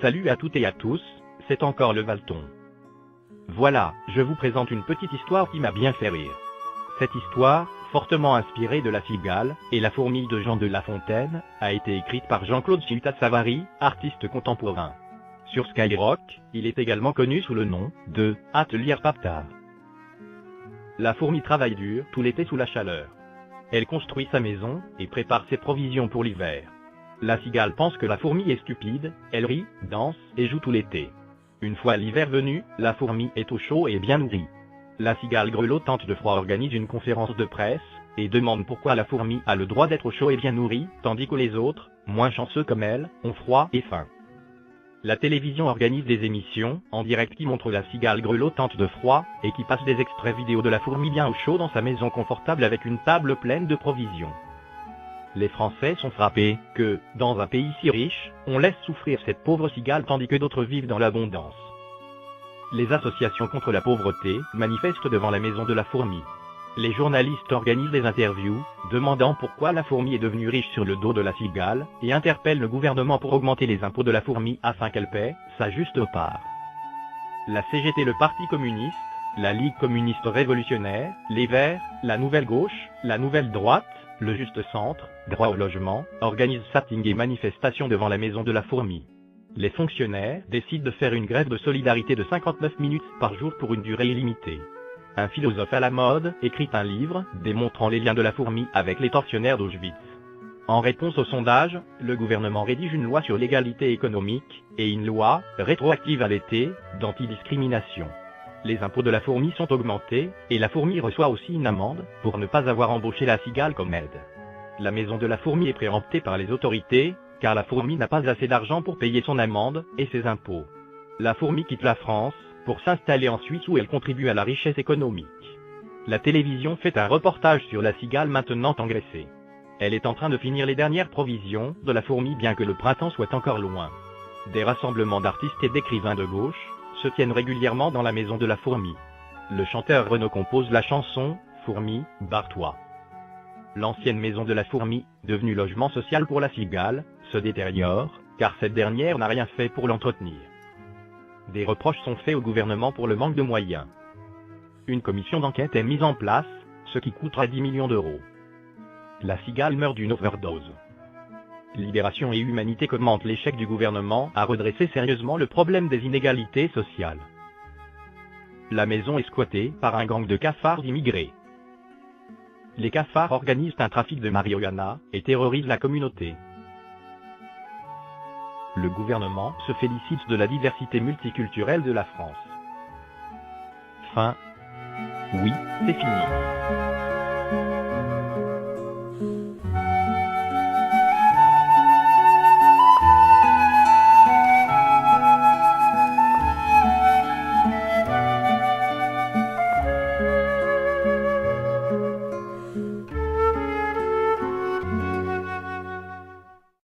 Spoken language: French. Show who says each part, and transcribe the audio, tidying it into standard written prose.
Speaker 1: Salut à toutes et à tous, c'est encore le Valton. Voilà, je vous présente une petite histoire qui m'a bien fait rire. Cette histoire, fortement inspirée de La Cigale et la fourmi de Jean de La Fontaine, a été écrite par Jean-Claude Chiuta-Savary, artiste contemporain. Sur Skyrock, il est également connu sous le nom de Atelier Paptard. La fourmi travaille dur tout l'été sous la chaleur. Elle construit sa maison et prépare ses provisions pour l'hiver. La cigale pense que la fourmi est stupide, elle rit, danse et joue tout l'été. Une fois l'hiver venu, la fourmi est au chaud et bien nourrie. La cigale grelottante de froid organise une conférence de presse et demande pourquoi la fourmi a le droit d'être au chaud et bien nourrie, tandis que les autres, moins chanceux comme elle, ont froid et faim. La télévision organise des émissions en direct qui montrent la cigale grelottante de froid et qui passe des extraits vidéo de la fourmi bien au chaud dans sa maison confortable avec une table pleine de provisions. Les Français sont frappés que, dans un pays si riche, on laisse souffrir cette pauvre cigale tandis que d'autres vivent dans l'abondance. Les associations contre la pauvreté manifestent devant la maison de la fourmi. Les journalistes organisent des interviews, demandant pourquoi la fourmi est devenue riche sur le dos de la cigale, et interpellent le gouvernement pour augmenter les impôts de la fourmi afin qu'elle paie sa juste part. La CGT, le Parti communiste, la Ligue communiste révolutionnaire, les Verts, la Nouvelle Gauche, la Nouvelle Droite, le Juste Centre, Droit au logement, organisent sitting et manifestations devant la maison de la fourmi. Les fonctionnaires décident de faire une grève de solidarité de 59 minutes par jour pour une durée illimitée. Un philosophe à la mode écrit un livre démontrant les liens de la fourmi avec les tortionnaires d'Auschwitz. En réponse au sondage, le gouvernement rédige une loi sur l'égalité économique et une loi, rétroactive à l'été, d'antidiscrimination. Les impôts de la fourmi sont augmentés, et la fourmi reçoit aussi une amende, pour ne pas avoir embauché la cigale comme aide. La maison de la fourmi est préemptée par les autorités, car la fourmi n'a pas assez d'argent pour payer son amende et ses impôts. La fourmi quitte la France, pour s'installer en Suisse où elle contribue à la richesse économique. La télévision fait un reportage sur la cigale maintenant engraissée. Elle est en train de finir les dernières provisions de la fourmi bien que le printemps soit encore loin. Des rassemblements d'artistes et d'écrivains de gauche se tiennent régulièrement dans la maison de la fourmi. Le chanteur Renaud compose la chanson « Fourmi, barre-toi ». L'ancienne maison de la fourmi, devenue logement social pour la cigale, se détériore, car cette dernière n'a rien fait pour l'entretenir. Des reproches sont faits au gouvernement pour le manque de moyens. Une commission d'enquête est mise en place, ce qui coûtera 10 millions d'euros. La cigale meurt d'une overdose. Libération et Humanité commentent l'échec du gouvernement à redresser sérieusement le problème des inégalités sociales. La maison est squattée par un gang de cafards immigrés. Les cafards organisent un trafic de marijuana et terrorisent la communauté. Le gouvernement se félicite de la diversité multiculturelle de la France. Fin. Oui, c'est fini.